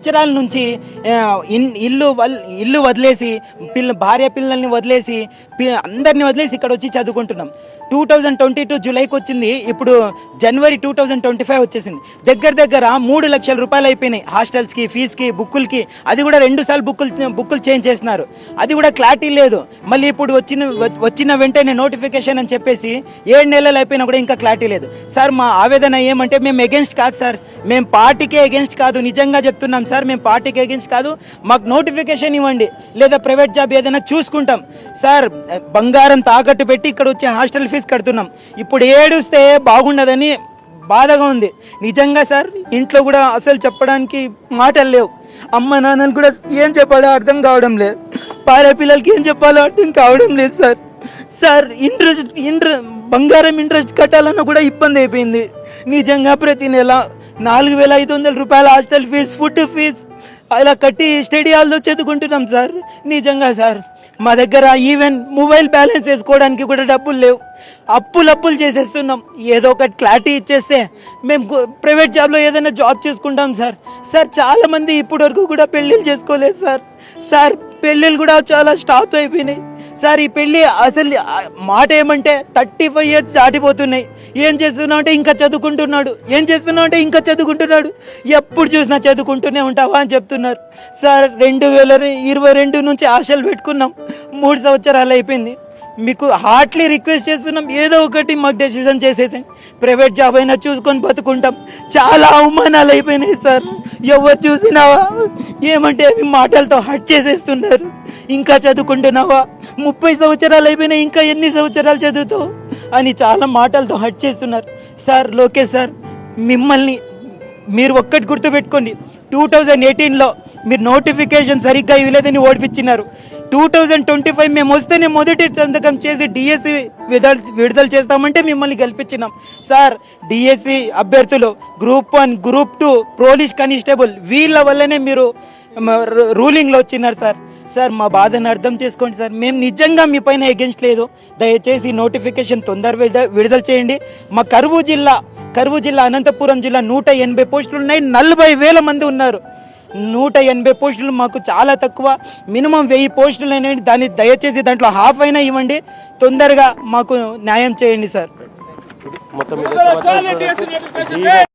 సంవత్సరాల నుంచి ఇల్లు వదిలేసి భార్య పిల్లల్ని వదిలేసి అందరిని వదిలేసి ఇక్కడ వచ్చి చదువుకుంటున్నాం. 2022 జూలైకి వచ్చింది, ఇప్పుడు జనవరి 2025 వచ్చేసింది. దగ్గర 3 లక్షల రూపాయలు అయిపోయినాయి హాస్టల్స్కి, ఫీజుకి, బుక్కులకి. అది కూడా 2 సార్లు బుక్కులు చేంజ్ చేసినారు. అది కూడా క్లారిటీ లేదు. మళ్ళీ ఇప్పుడు వచ్చిన వెంటనే నోటిఫికేషన్ అని చెప్పేసి 7 నెలలు అయిపోయినా కూడా ఇంకా క్లారిటీ లేదు. సార్ మా ఆవేదన ఏమంటే మేము ఎగెన్స్ట్ కాదు సార్, మేము పార్టీకే ఎగెన్స్ట్ కాదు, నిజంగా చెప్తున్నాం సార్. మేము పార్టీకి ఎగెన్స్ట్ కాదు, మాకు నోటిఫికేషన్ ఇవ్వండి, లేదా ప్రైవేట్ జాబ్ ఏదైనా చూసుకుంటాం సార్. బంగారం తాకట్టు పెట్టి ఇక్కడ వచ్చే హాస్టల్ ఫీజు కడుతున్నాం. ఇప్పుడు ఏడుస్తే బాగుండదని బాధగా ఉంది నిజంగా సార్. ఇంట్లో కూడా అసలు చెప్పడానికి మాటలు లేవు. అమ్మ నాన్నలు కూడా ఏం చెప్పాలో అర్థం కావడం లేదు, భార్య పిల్లలకి ఏం చెప్పాలో అర్థం కావడం లేదు సార్. సార్ బంగారం ఇంట్రెస్ట్ కట్టాలన్నా కూడా ఇబ్బంది అయిపోయింది నిజంగా. ప్రతి నెల 4,500 రూపాయల హాస్టల్ ఫీజు, ఫుడ్ ఫీజు అలా కట్టి స్టడీ హాల్లో చదువుకుంటున్నాం సార్. నిజంగా సార్ మా దగ్గర ఈవెన్ మొబైల్ బ్యాలెన్స్ వేసుకోవడానికి కూడా డబ్బులు లేవు. అప్పులు చేసేస్తున్నాం. ఏదో ఒకటి క్లారిటీ ఇచ్చేస్తే మేము ప్రైవేట్ జాబ్లో ఏదైనా జాబ్ చేసుకుంటాం సార్. సార్ చాలామంది ఇప్పటి వరకు కూడా పెళ్ళిళ్ళు చేసుకోలేదు సార్. సార్ పెళ్ళిళ్ళు కూడా చాలా స్టాప్ అయిపోయినాయి సార్. ఈ పెళ్ళి అసలు మాట ఏమంటే 35 ఇయర్స్ దాటిపోతున్నాయి. ఏం చేస్తున్నావు అంటే ఇంకా చదువుకుంటున్నాడు, ఏం చేస్తున్నావు అంటే ఇంకా చదువుకుంటున్నాడు, ఎప్పుడు చూసినా చదువుకుంటూనే ఉంటావా అని చెప్తున్నారు సార్. 2022 నుంచి ఆశలు పెట్టుకున్నాం, 3 సంవత్సరాలు అయిపోయింది. మీకు హార్ట్లీ రిక్వెస్ట్ చేస్తున్నాం, ఏదో ఒకటి మాకు డెసిషన్ చేసేసాం. ప్రైవేట్ జాబ్ అయినా చూసుకొని బతుకుంటాం. చాలా అవమానాలు అయిపోయినాయి సార్. ఎవరు చూసినావా ఏమంటే అవి మాటలతో హట్ చేసేస్తున్నారు. ఇంకా చదువుకుంటున్నావా, 30 సంవత్సరాలు అయిపోయినాయి, ఇంకా ఎన్ని సంవత్సరాలు చదువుతావు అని చాలా మాటలతో హట్ చేస్తున్నారు సార్. లోకేష్ సార్, మిమ్మల్ని మీరు ఒక్కటి గుర్తుపెట్టుకోండి, 2018లో మీరు నోటిఫికేషన్ సరిగ్గా ఇవ్వలేదని ఓడిపించినారు. 2025 మేము వస్తేనే మొదటి సంతకం చేసి డిఎస్సి విడుదల చేస్తామంటే మిమ్మల్ని గెలిపించినాం సార్. డిఎస్సి అభ్యర్థులు గ్రూప్ 1, గ్రూప్ 2, పోలీస్ కానిస్టేబుల్ వీళ్ళ వల్లనే మీరు రూలింగ్లో వచ్చినారు సార్. సార్ మా బాధను అర్థం చేసుకోండి సార్. మేము నిజంగా మీ పైన ఎగెన్స్ట్ లేదు. దయచేసి నోటిఫికేషన్ తొందరగా విడుదల చేయండి. మా కరువు జిల్లా అనంతపురం జిల్లా 180 పోస్టులు ఉన్నాయి. 40,000 మంది ఉన్నారు. 180 పోస్టులు మాకు చాలా తక్కువ. మినిమం 1000 పోస్టులు అనేవి దాన్ని దయచేసి దాంట్లో హాఫ్ అయినా ఇవ్వండి. తొందరగా మాకు న్యాయం చేయండి సార్.